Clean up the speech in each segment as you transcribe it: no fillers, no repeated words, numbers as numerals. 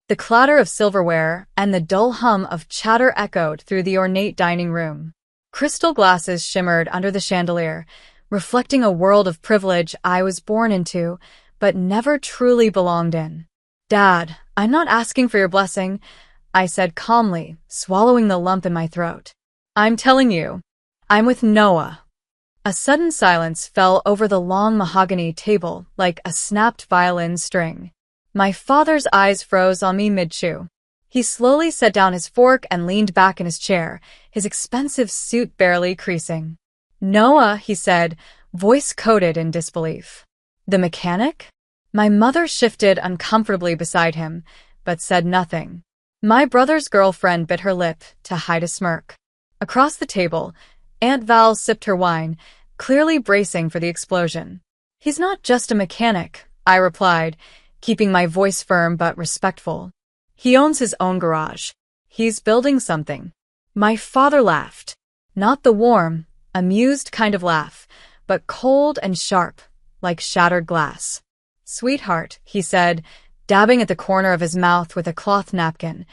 The clatter of silverware and the dull hum of chatter echoed through the ornate dining room. Crystal glasses shimmered under the chandelier, reflecting a world of privilege I was born into, but never truly belonged in. "Dad, I'm not asking for your blessing," I said calmly, swallowing the lump in my throat. "I'm telling you, I'm with Noah." A sudden silence fell over the long mahogany table like a snapped violin string. My father's eyes froze on me mid-chew. He slowly set down his fork and leaned back in his chair, his expensive suit barely creasing. "Noah," he said, voice coated in disbelief. "The mechanic?" My mother shifted uncomfortably beside him, but said nothing. My brother's girlfriend bit her lip to hide a smirk. Across the table, Aunt Val sipped her wine, clearly bracing for the explosion. "He's not just a mechanic," I replied, keeping my voice firm but respectful. "He owns his own garage. He's building something." My father laughed. Not the warm, amused kind of laugh, but cold and sharp, like shattered glass. "Sweetheart," he said, dabbing at the corner of his mouth with a cloth napkin,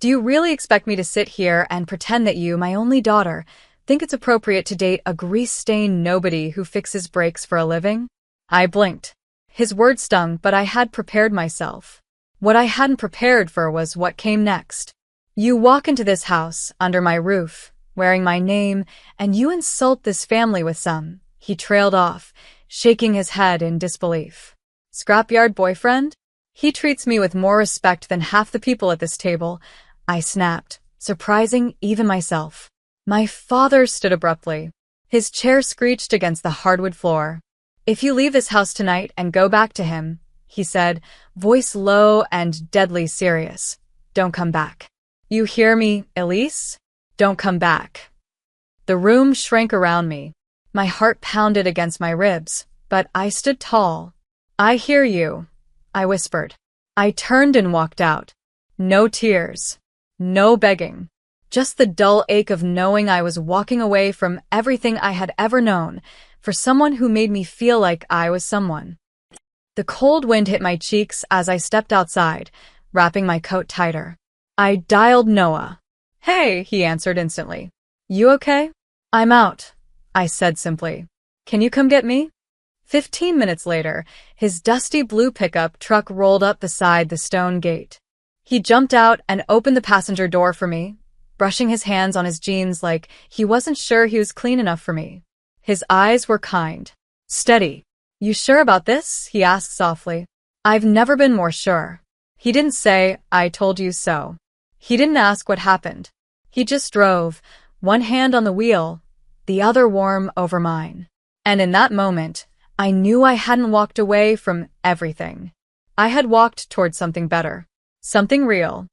"do you really expect me to sit here and pretend that you, my only daughter, think it's appropriate to date a grease-stained nobody who fixes brakes for a living?" I blinked. His words stung, but I had prepared myself. What I hadn't prepared for was what came next. "You walk into this house, under my roof, wearing my name, and you insult this family with some," he trailed off, shaking his head in disbelief. "Scrapyard boyfriend? He treats me with more respect than half the people at this table," I snapped, surprising even myself. My father stood abruptly. His chair screeched against the hardwood floor. "If you leave this house tonight and go back to him," he said, voice low and deadly serious, "don't come back. You hear me, Elise? Don't come back." The room shrank around me. My heart pounded against my ribs, but I stood tall. "I hear you," I whispered. I turned and walked out. No tears. No begging. Just the dull ache of knowing I was walking away from everything I had ever known, for someone who made me feel like I was someone. The cold wind hit my cheeks as I stepped outside, wrapping my coat tighter. I dialed Noah. "Hey," he answered instantly. "You okay?" "I'm out," I said simply. "Can you come get me?" 15 minutes later, his dusty blue pickup truck rolled up beside the stone gate. He jumped out and opened the passenger door for me, brushing his hands on his jeans like he wasn't sure he was clean enough for me. His eyes were kind. "Steady. You sure about this?" he asked softly. "I've never been more sure." He didn't say, "I told you so." He didn't ask what happened. He just drove, one hand on the wheel, the other warm over mine. And in that moment, I knew I hadn't walked away from everything. I had walked toward something better. Something real.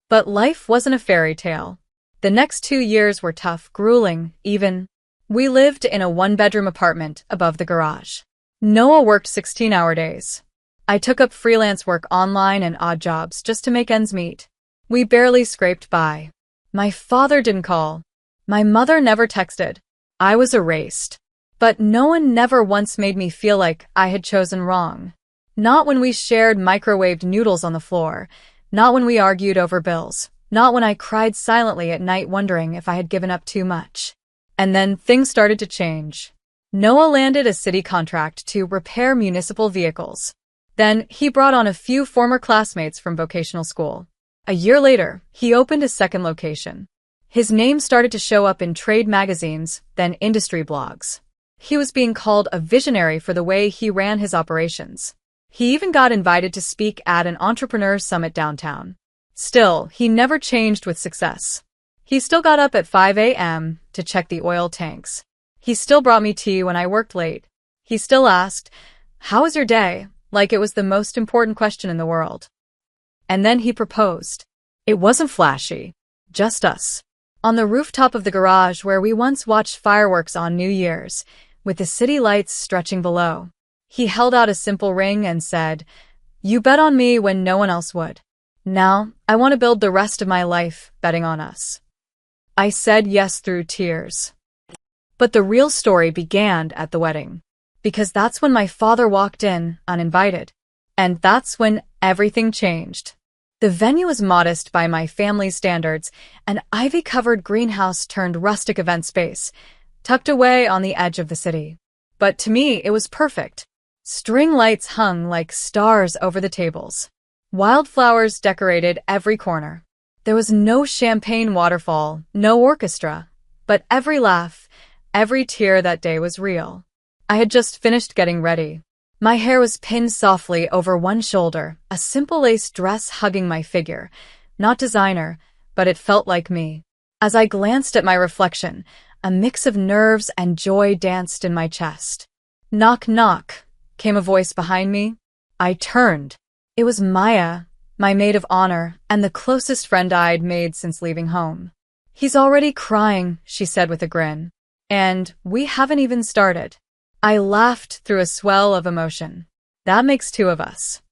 But life wasn't a fairy tale. The next 2 years were tough, grueling, even. We lived in a one-bedroom apartment above the garage. Noah worked 16-hour days. I took up freelance work online and odd jobs just to make ends meet. We barely scraped by. My father didn't call. My mother never texted. I was erased. But no one never once made me feel like I had chosen wrong. Not when we shared microwaved noodles on the floor. Not when we argued over bills. Not when I cried silently at night wondering if I had given up too much. And then things started to change. Noah landed a city contract to repair municipal vehicles. Then he brought on a few former classmates from vocational school. A year later, he opened a second location. His name started to show up in trade magazines, then industry blogs. He was being called a visionary for the way he ran his operations. He even got invited to speak at an entrepreneur summit downtown. Still, he never changed with success. He still got up at 5 a.m. to check the oil tanks. He still brought me tea when I worked late. He still asked, "How was your day?" like it was the most important question in the world. And then he proposed. It wasn't flashy. Just us. On the rooftop of the garage where we once watched fireworks on New Year's, with the city lights stretching below. He held out a simple ring and said, "You bet on me when no one else would. Now, I want to build the rest of my life betting on us." I said yes through tears. But the real story began at the wedding. Because that's when my father walked in, uninvited. And that's when everything changed. The venue was modest by my family's standards, an ivy-covered greenhouse turned rustic event space, tucked away on the edge of the city. But to me, it was perfect. String lights hung like stars over the tables. Wildflowers decorated every corner. There was no champagne waterfall, no orchestra, but every laugh, every tear that day was real. I had just finished getting ready. My hair was pinned softly over one shoulder, a simple lace dress hugging my figure. Not designer, but it felt like me. As I glanced at my reflection, a mix of nerves and joy danced in my chest. Knock, knock, came a voice behind me. I turned. It was Maya, my maid of honor, and the closest friend I'd made since leaving home. "He's already crying," she said with a grin. "And we haven't even started." I laughed through a swell of emotion. "That makes two of us."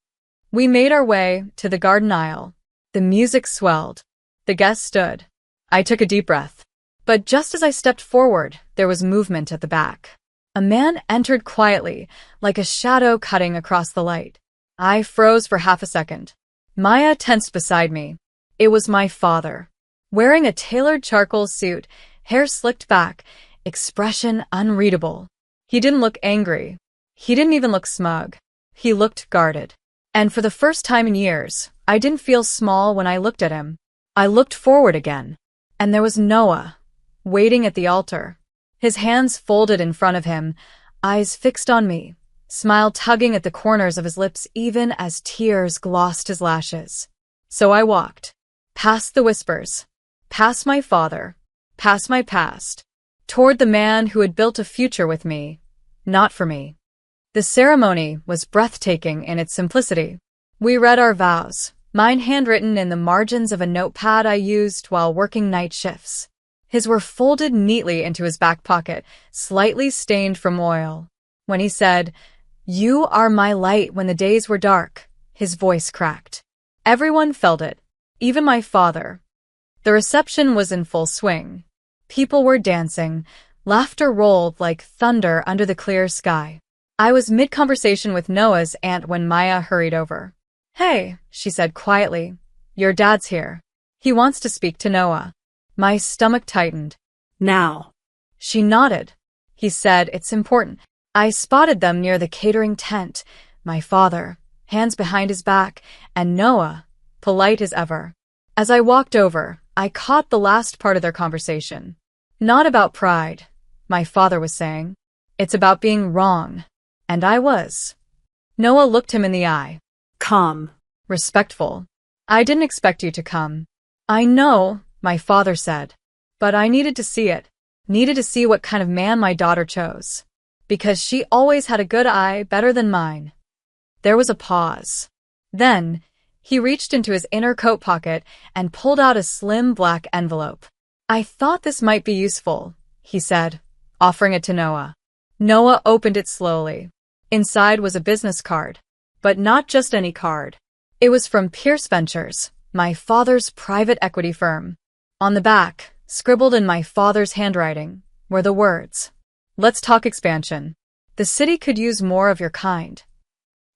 We made our way to the garden aisle. The music swelled. The guests stood. I took a deep breath. But just as I stepped forward, there was movement at the back. A man entered quietly, like a shadow cutting across the light. I froze for half a second. Maya tensed beside me. It was my father. Wearing a tailored charcoal suit, hair slicked back, expression unreadable. He didn't look angry. He didn't even look smug. He looked guarded. And for the first time in years, I didn't feel small when I looked at him. I looked forward again. And there was Noah, waiting at the altar. His hands folded in front of him, eyes fixed on me, smile tugging at the corners of his lips even as tears glossed his lashes. So I walked. Past the whispers. Past my father. Past my past. Toward the man who had built a future with me, not for me. The ceremony was breathtaking in its simplicity. We read our vows, mine handwritten in the margins of a notepad I used while working night shifts. His were folded neatly into his back pocket, slightly stained from oil. When he said, "You are my light when the days were dark," his voice cracked. Everyone felt it, even my father. The reception was in full swing. People were dancing. Laughter rolled like thunder under the clear sky. I was mid-conversation with Noah's aunt when Maya hurried over. "Hey," she said quietly, "your dad's here. He wants to speak to Noah." My stomach tightened. "Now." She nodded. He said, "It's important." I spotted them near the catering tent. My father, hands behind his back, and Noah, polite as ever. As I walked over, I caught the last part of their conversation. "Not about pride," my father was saying. "It's about being wrong." And I was. Noah looked him in the eye. "Come." Respectful. "I didn't expect you to come." "I know," my father said. "But I needed to see it. Needed to see what kind of man my daughter chose. Because she always had a good eye, better than mine." There was a pause. Then, he reached into his inner coat pocket and pulled out a slim black envelope. "I thought this might be useful," he said, offering it to Noah. Noah opened it slowly. Inside was a business card. But not just any card. It was from Pierce Ventures, my father's private equity firm. On the back, scribbled in my father's handwriting, were the words, "Let's talk expansion. The city could use more of your kind."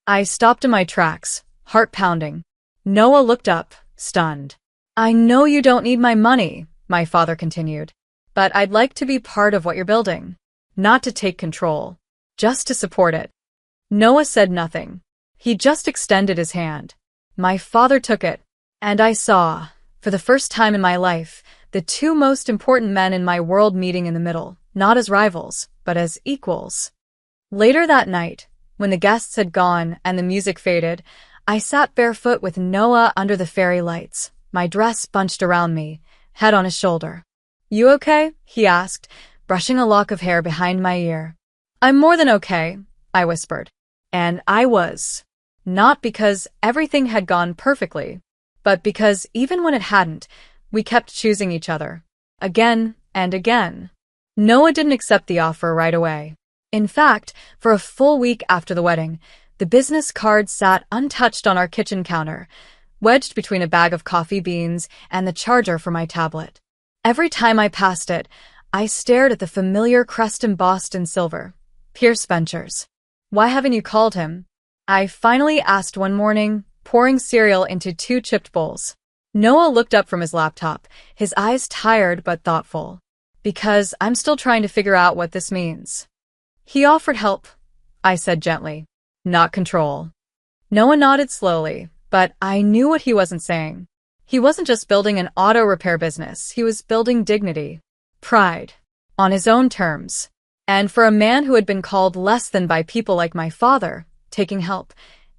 I stopped in my tracks, heart pounding. Noah looked up, stunned. "I know you don't need my money," my father continued, "but I'd like to be part of what you're building. Not to take control, just to support it." Noah said nothing. He just extended his hand. My father took it, and I saw, for the first time in my life, the two most important men in my world meeting in the middle, not as rivals, but as equals. Later that night, when the guests had gone and the music faded, I sat barefoot with Noah under the fairy lights, my dress bunched around me, head on his shoulder. "You okay?" he asked, brushing a lock of hair behind my ear. "I'm more than okay," I whispered. And I was. Not because everything had gone perfectly, but because even when it hadn't, we kept choosing each other. Again and again. Noah didn't accept the offer right away. In fact, for a full week after the wedding, the business card sat untouched on our kitchen counter, wedged between a bag of coffee beans and the charger for my tablet. Every time I passed it, I stared at the familiar crest embossed in silver. Pierce Ventures. "Why haven't you called him?" I finally asked one morning, pouring cereal into 2 chipped bowls. Noah looked up from his laptop, his eyes tired but thoughtful. Because I'm still trying to figure out what this means. He offered help, I said gently. Not control. Noah nodded slowly, but I knew what he wasn't saying. He wasn't just building an auto repair business, he was building dignity, pride, on his own terms. And for a man who had been called less than by people like my father, taking help,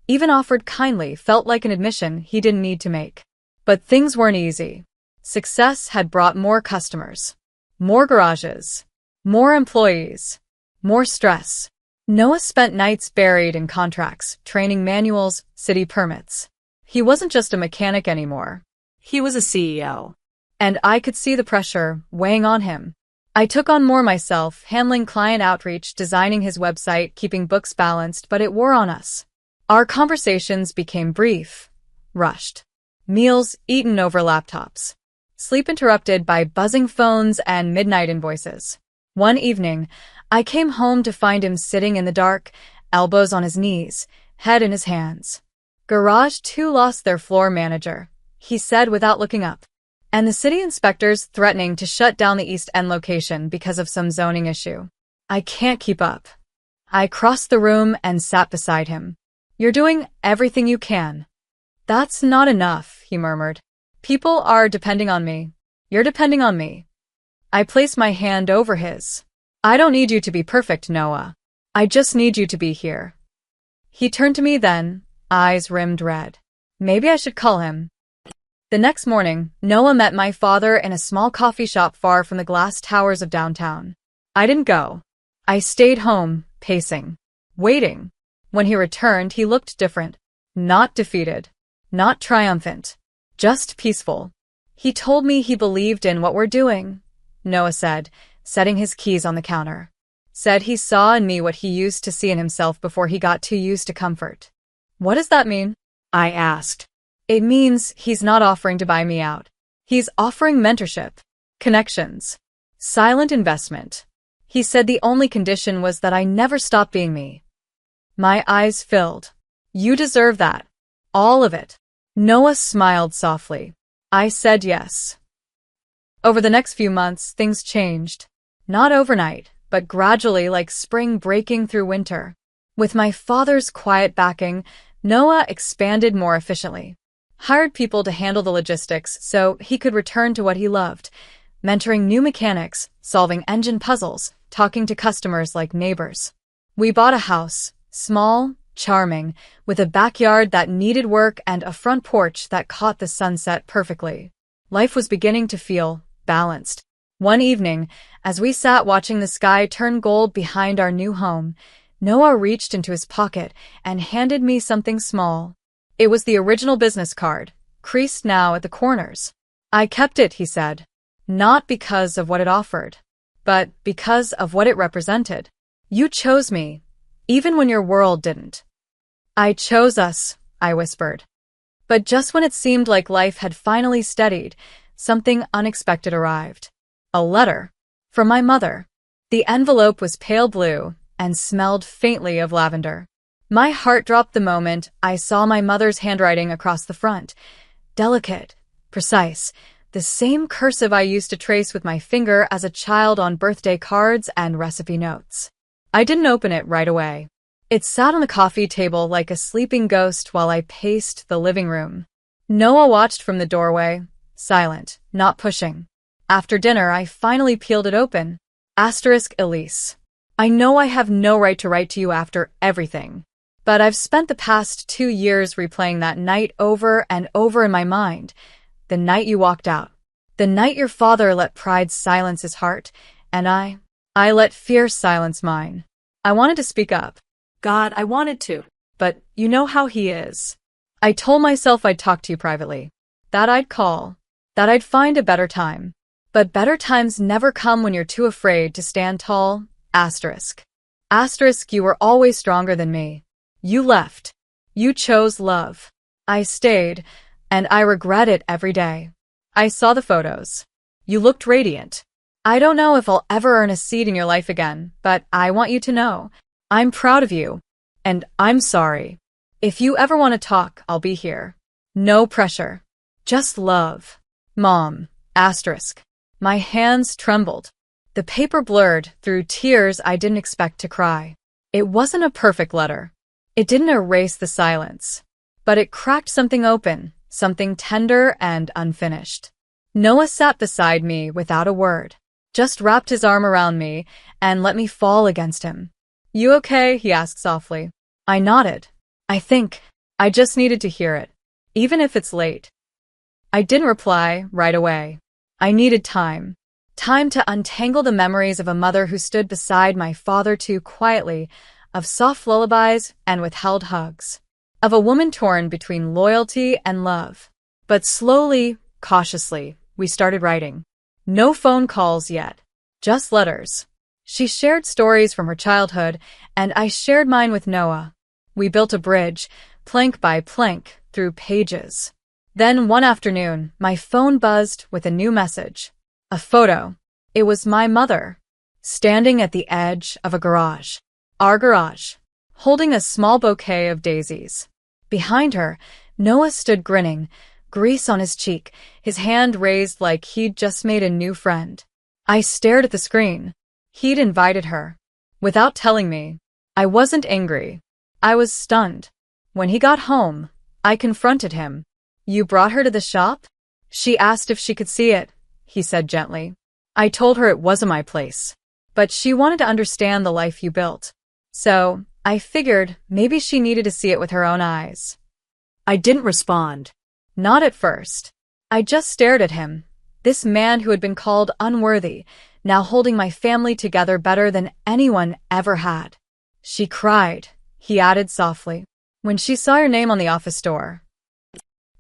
even offered kindly, felt like an admission he didn't need to make. But things weren't easy. Success had brought more customers, more garages, more employees, more stress. Noah spent nights buried in contracts, training manuals, city permits. He wasn't just a mechanic anymore. He was a CEO. And I could see the pressure weighing on him. I took on more myself, handling client outreach, designing his website, keeping books balanced, but it wore on us. Our conversations became brief, rushed. Meals eaten over laptops. Sleep interrupted by buzzing phones and midnight invoices. One evening, I came home to find him sitting in the dark, elbows on his knees, head in his hands. Garage 2 lost their floor manager, he said without looking up. And the city inspectors threatening to shut down the East End location because of some zoning issue. I can't keep up. I crossed the room and sat beside him. You're doing everything you can. That's not enough, he murmured. People are depending on me. You're depending on me. I placed my hand over his. I don't need you to be perfect, Noah. I just need you to be here. He turned to me then, eyes rimmed red. Maybe I should call him. The next morning, Noah met my father in a small coffee shop far from the glass towers of downtown. I didn't go. I stayed home, pacing, waiting. When he returned, he looked different. Not defeated. Not triumphant. Just peaceful. He told me he believed in what we're doing, Noah said, setting his keys on the counter. Said he saw in me what he used to see in himself before he got too used to comfort. What does that mean? I asked. It means he's not offering to buy me out. He's offering mentorship, connections, silent investment. He said the only condition was that I never stop being me. My eyes filled. You deserve that. All of it. Noah smiled softly. I said yes. Over the next few months, things changed. Not overnight, but gradually, like spring breaking through winter. With my father's quiet backing, Noah expanded more efficiently. Hired people to handle the logistics so he could return to what he loved, mentoring new mechanics, solving engine puzzles, talking to customers like neighbors. We bought a house, small, charming, with a backyard that needed work and a front porch that caught the sunset perfectly. Life was beginning to feel balanced. One evening, as we sat watching the sky turn gold behind our new home, Noah reached into his pocket and handed me something small. It was the original business card, creased now at the corners. I kept it, he said. Not because of what it offered, but because of what it represented. You chose me, even when your world didn't. I chose us, I whispered. But just when it seemed like life had finally steadied, something unexpected arrived. A letter. From my mother. The envelope was pale blue and smelled faintly of lavender. My heart dropped the moment I saw my mother's handwriting across the front. Delicate, precise, the same cursive I used to trace with my finger as a child on birthday cards and recipe notes. I didn't open it right away. It sat on the coffee table like a sleeping ghost while I paced the living room. Noah watched from the doorway, silent, not pushing. After dinner, I finally peeled it open. Asterisk Elise. I know I have no right to write to you after everything. But I've spent the past 2 years replaying that night over and over in my mind. The night you walked out. The night your father let pride silence his heart, and I let fear silence mine. I wanted to speak up. God, I wanted to. But you know how he is. I told myself I'd talk to you privately. That I'd call. That I'd find a better time. But better times never come when you're too afraid to stand tall. Asterisk. Asterisk, you were always stronger than me. You left. You chose love. I stayed, and I regret it every day. I saw the photos. You looked radiant. I don't know if I'll ever earn a seat in your life again, but I want you to know. I'm proud of you. And I'm sorry. If you ever want to talk, I'll be here. No pressure. Just love. Mom. Asterisk. My hands trembled. The paper blurred through tears I didn't expect to cry. It wasn't a perfect letter. It didn't erase the silence. But it cracked something open, something tender and unfinished. Noah sat beside me without a word, just wrapped his arm around me and let me fall against him. You okay? He asked softly. I nodded. I just needed to hear it, even if it's late. I didn't reply right away. I needed time. Time to untangle the memories of a mother who stood beside my father too quietly, of soft lullabies and withheld hugs, of a woman torn between loyalty and love. But slowly, cautiously, we started writing. No phone calls yet, just letters. She shared stories from her childhood, and I shared mine with Noah. We built a bridge, plank by plank, through pages. Then one afternoon, my phone buzzed with a new message. A photo. It was my mother, standing at the edge of a garage. Our garage, holding a small bouquet of daisies. Behind her, Noah stood grinning, grease on his cheek, his hand raised like he'd just made a new friend. I stared at the screen. He'd invited her. Without telling me. I wasn't angry. I was stunned. When he got home, I confronted him. You brought her to the shop? She asked if she could see it, he said gently. I told her it wasn't my place. But she wanted to understand the life you built. So, I figured maybe she needed to see it with her own eyes. I didn't respond. Not at first. I just stared at him. This man who had been called unworthy, now holding my family together better than anyone ever had. She cried, he added softly, when she saw your name on the office door.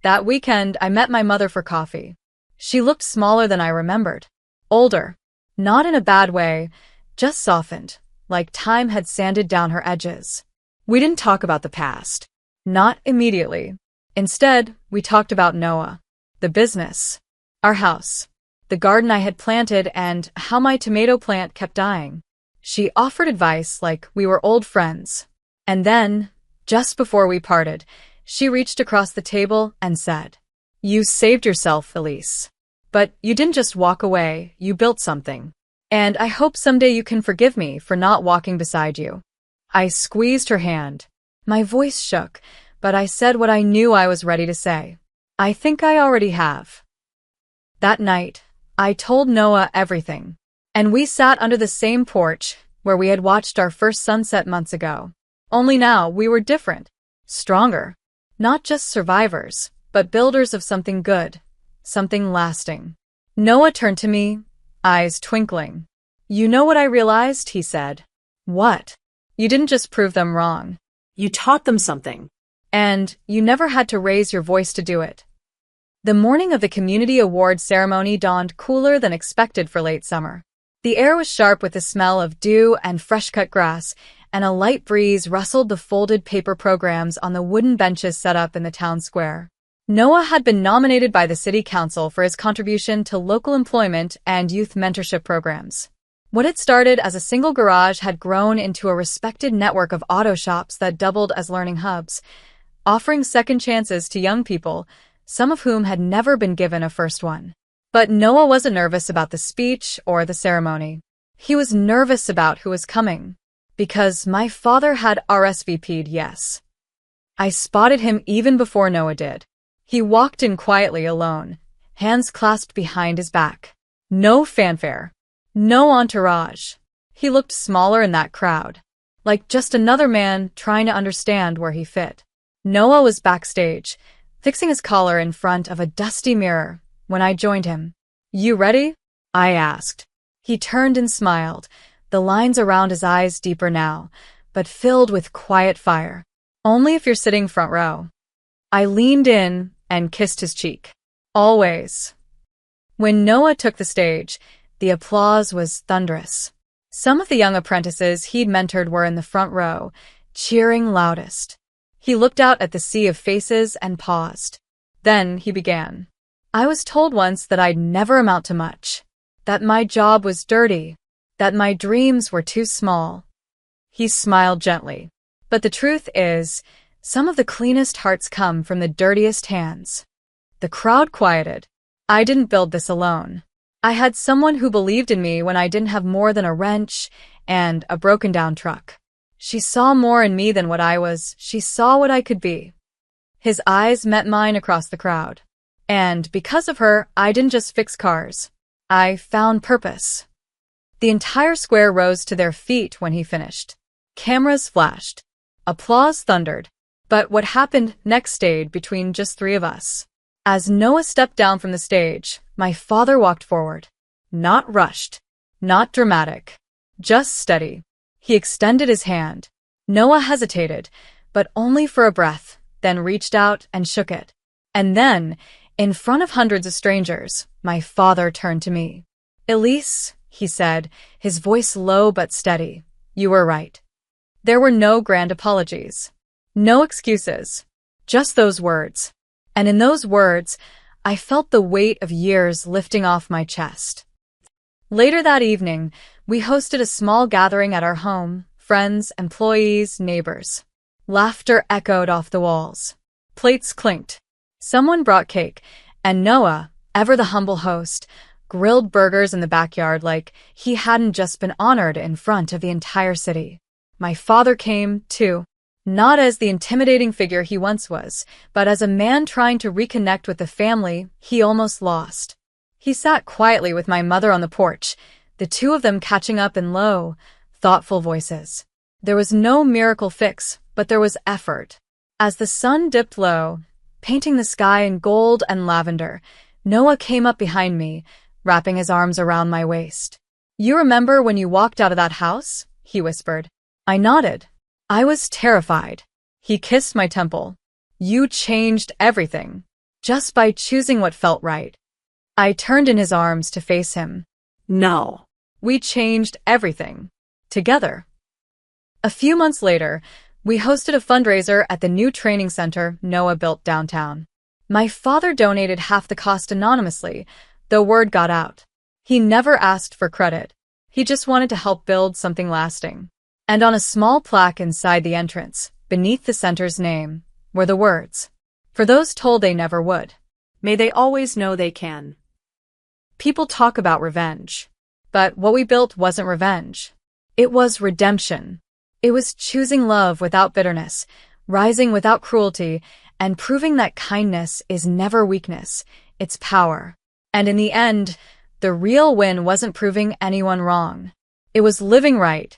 That weekend, I met my mother for coffee. She looked smaller than I remembered. Older. Not in a bad way, just softened, like time had sanded down her edges. We didn't talk about the past. Not immediately. Instead, we talked about Noah, the business, our house, the garden I had planted, and how my tomato plant kept dying. She offered advice like we were old friends. And then, just before we parted, she reached across the table and said, You saved yourself, Elise. But you didn't just walk away, you built something. And I hope someday you can forgive me for not walking beside you. I squeezed her hand. My voice shook, but I said what I knew I was ready to say. I think I already have. That night, I told Noah everything. And we sat under the same porch where we had watched our first sunset months ago. Only now we were different, stronger. Not just survivors, but builders of something good, something lasting. Noah turned to me, eyes twinkling. You know what I realized? He said. What? You didn't just prove them wrong. You taught them something. And you never had to raise your voice to do it. The morning of the community award ceremony dawned cooler than expected for late summer. The air was sharp with the smell of dew and fresh-cut grass, and a light breeze rustled the folded paper programs on the wooden benches set up in the town square. Noah had been nominated by the city council for his contribution to local employment and youth mentorship programs. What had started as a single garage had grown into a respected network of auto shops that doubled as learning hubs, offering second chances to young people, some of whom had never been given a first one. But Noah wasn't nervous about the speech or the ceremony. He was nervous about who was coming. Because my father had RSVP'd yes. I spotted him even before Noah did. He walked in quietly alone, hands clasped behind his back. No fanfare. No entourage. He looked smaller in that crowd, like just another man trying to understand where he fit. Noah was backstage, fixing his collar in front of a dusty mirror, when I joined him. You ready? I asked. He turned and smiled, the lines around his eyes deeper now, but filled with quiet fire. Only if you're sitting front row. I leaned in and kissed his cheek. Always. When Noah took the stage, the applause was thunderous. Some of the young apprentices he'd mentored were in the front row, cheering loudest. He looked out at the sea of faces and paused. Then he began. I was told once that I'd never amount to much, that my job was dirty, that my dreams were too small. He smiled gently. But the truth is, Some of the cleanest hearts come from the dirtiest hands. The crowd quieted. I didn't build this alone. I had someone who believed in me when I didn't have more than a wrench and a broken-down truck. She saw more in me than what I was. She saw what I could be. His eyes met mine across the crowd. And because of her, I didn't just fix cars. I found purpose. The entire square rose to their feet when he finished. Cameras flashed. Applause thundered. But what happened next stayed between just three of us. As Noah stepped down from the stage, my father walked forward. Not rushed. Not dramatic. Just steady. He extended his hand. Noah hesitated, but only for a breath, then reached out and shook it. And then, in front of hundreds of strangers, my father turned to me. "Elise," he said, his voice low but steady, "you were right." There were no grand apologies. No excuses. Just those words. And in those words, I felt the weight of years lifting off my chest. Later that evening, we hosted a small gathering at our home, friends, employees, neighbors. Laughter echoed off the walls. Plates clinked. Someone brought cake, and Noah, ever the humble host, grilled burgers in the backyard like he hadn't just been honored in front of the entire city. My father came, too. Not as the intimidating figure he once was, but as a man trying to reconnect with the family he almost lost. He sat quietly with my mother on the porch, the two of them catching up in low, thoughtful voices. There was no miracle fix, but there was effort. As the sun dipped low, painting the sky in gold and lavender, Noah came up behind me, wrapping his arms around my waist. "You remember when you walked out of that house?" he whispered. I nodded. I was terrified. He kissed my temple. "You changed everything, just by choosing what felt right." I turned in his arms to face him. "No. We changed everything. Together." A few months later, we hosted a fundraiser at the new training center Noah built downtown. My father donated half the cost anonymously, though word got out. He never asked for credit. He just wanted to help build something lasting. And on a small plaque inside the entrance, beneath the center's name, were the words, "For those told they never would, may they always know they can." People talk about revenge. But what we built wasn't revenge. It was redemption. It was choosing love without bitterness, rising without cruelty, and proving that kindness is never weakness, it's power. And in the end, the real win wasn't proving anyone wrong. It was living right,